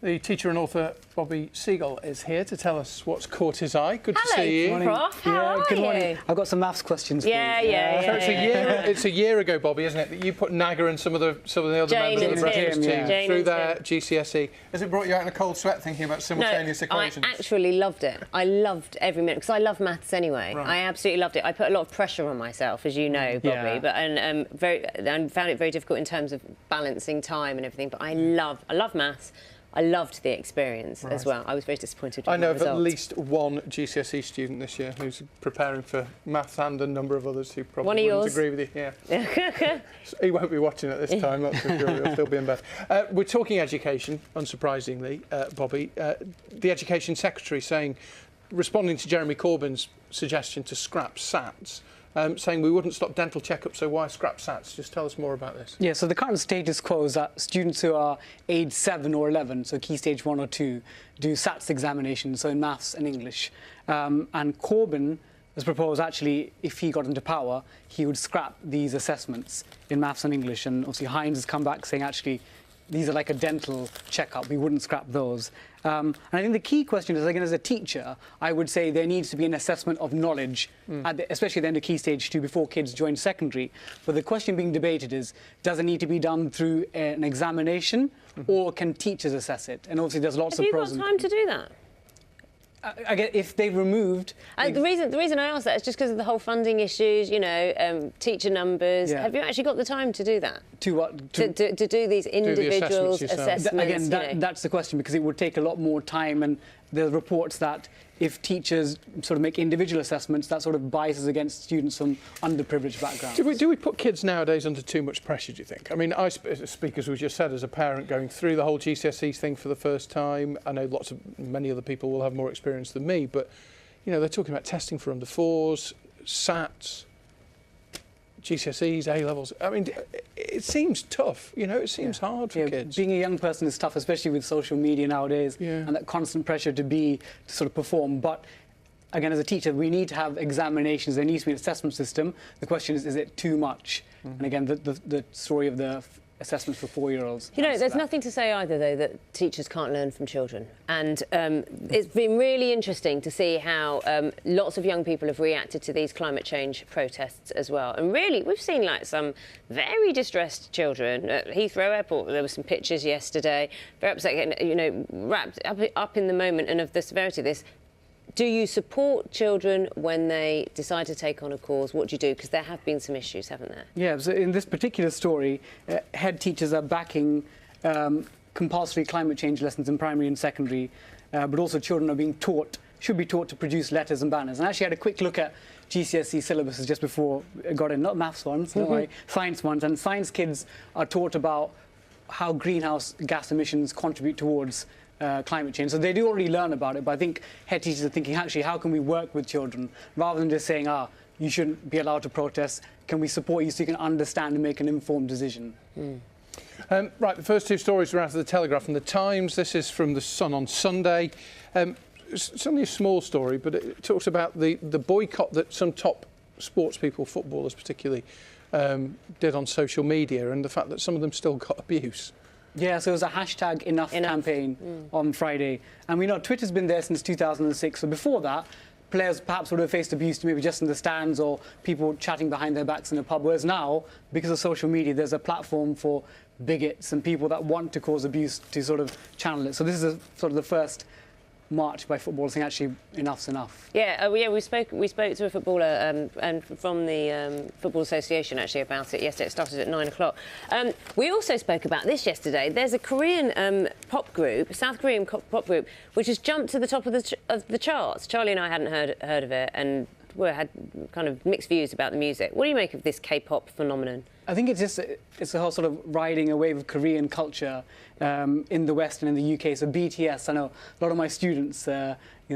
The teacher and author Bobby Seagull is here to tell us what's caught his eye. Good to Hello, see you. Prof. How are good you? morning. I've got some maths questions for you. So it's a year ago, Bobby, isn't it, that you put Naga and some of the other members of the breakfast team through their GCSE. Has it brought you out in a cold sweat thinking about simultaneous equations? I actually loved it. I loved every minute because I love maths anyway. Right. I absolutely loved it. I put a lot of pressure on myself, as you know, Bobby, but I found it very difficult in terms of balancing time and everything. But I love maths. I loved the experience as well. I was very disappointed with I know my of results. at least one GCSE student this year who's preparing for maths and a number of others who probably wouldn't agree with you. Yeah. He won't be watching at this time, that's for sure. He'll still be in bed. We're talking education, unsurprisingly, Bobby. The Education Secretary responding to Jeremy Corbyn's suggestion to scrap SATs, saying we wouldn't stop dental checkups, so why scrap SATs? Just tell us more about this. Yeah, so the current status quo is that students who are age 7 or 11, so key stage 1 or 2, do SATs examinations, so in maths and English. And Corbyn has proposed, actually, if he got into power, he would scrap these assessments in maths and English. And obviously Hines has come back saying, actually, these are like a dental checkup. We wouldn't scrap those. And I think the key question is, again, as a teacher, I would say there needs to be an assessment of knowledge, especially at the end of Key Stage 2, before kids join secondary. But the question being debated is, does it need to be done through an examination, or can teachers assess it? And obviously there's lots of pros. Have you got time to do that? I guess if they removed... The reason I ask that is just because of the whole funding issues, you know, teacher numbers. Yeah. Have you actually got the time to do that? To what? To do these individual assessments? Again, that's the question, because it would take a lot more time, and there are reports that if teachers sort of make individual assessments, that sort of biases against students from underprivileged backgrounds. Do we put kids nowadays under too much pressure, do you think? I mean, I speak, as we just said, as a parent going through the whole GCSE thing for the first time. I know many other people will have more experience than me, but, you know, they're talking about testing for under 4s, SATs, GCSEs, A-levels. I mean, it seems tough, you know, it seems hard for kids. Being a young person is tough, especially with social media nowadays, and that constant pressure to sort of perform. But again, as a teacher, we need to have examinations. There needs to be an assessment system. The question is it too much? And again, the story of the assessments for 4-year-olds. You know, there's nothing to say either, though, that teachers can't learn from children. And it's been really interesting to see how lots of young people have reacted to these climate change protests as well. And really, we've seen, like, some very distressed children at Heathrow Airport. There were some pictures yesterday, very upset, you know, wrapped up in the moment and of the severity of this. Do you support children when they decide to take on a cause? What do you do? Because there have been some issues, haven't there? Yeah, so in this particular story, head teachers are backing compulsory climate change lessons in primary and secondary, but also children are should be taught to produce letters and banners. And I actually had a quick look at GCSE syllabuses just before I got in, not maths ones, science ones. And science kids are taught about how greenhouse gas emissions contribute towards climate change. So they do already learn about it, but I think head teachers are thinking, actually, how can we work with children rather than just saying, you shouldn't be allowed to protest. Can we support you so you can understand and make an informed decision? Right, the first two stories were out of the Telegraph and the Times. This is from the Sun on Sunday. It's only a small story, but it talks about the boycott that some top sports people, footballers particularly, did on social media, and the fact that some of them still got abuse. Yeah, so it was a hashtag enough campaign on Friday. And we know Twitter's been there since 2006. So before that, players perhaps would have faced abuse maybe just in the stands or people chatting behind their backs in a pub. Whereas now, because of social media, there's a platform for bigots and people that want to cause abuse to sort of channel it. So this is sort of the first march by footballers saying, actually, enough's enough. Yeah, we spoke to a footballer and from the Football Association actually about it yesterday. It started at 9 o'clock. We also spoke about this yesterday. There's a Korean pop group, South Korean pop group, which has jumped to the top of the charts. Charlie and I hadn't heard of it, and we had kind of mixed views about the music. What do you make of this K-pop phenomenon? I think it's a whole sort of riding a wave of Korean culture in the West and in the UK. So BTS, I know a lot of my students,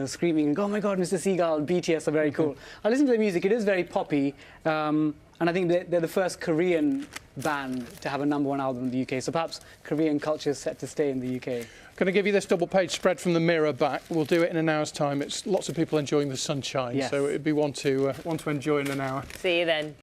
screaming, "Oh my God, Mr. Seagull, BTS are very cool." I listen to the music; it is very poppy, and I think they're the first Korean band to have a #1 album in the UK. So perhaps Korean culture is set to stay in the UK. Going to give you this double-page spread from the Mirror back. We'll do it in an hour's time. It's lots of people enjoying the sunshine, so it'd be one to enjoy in an hour. See you then.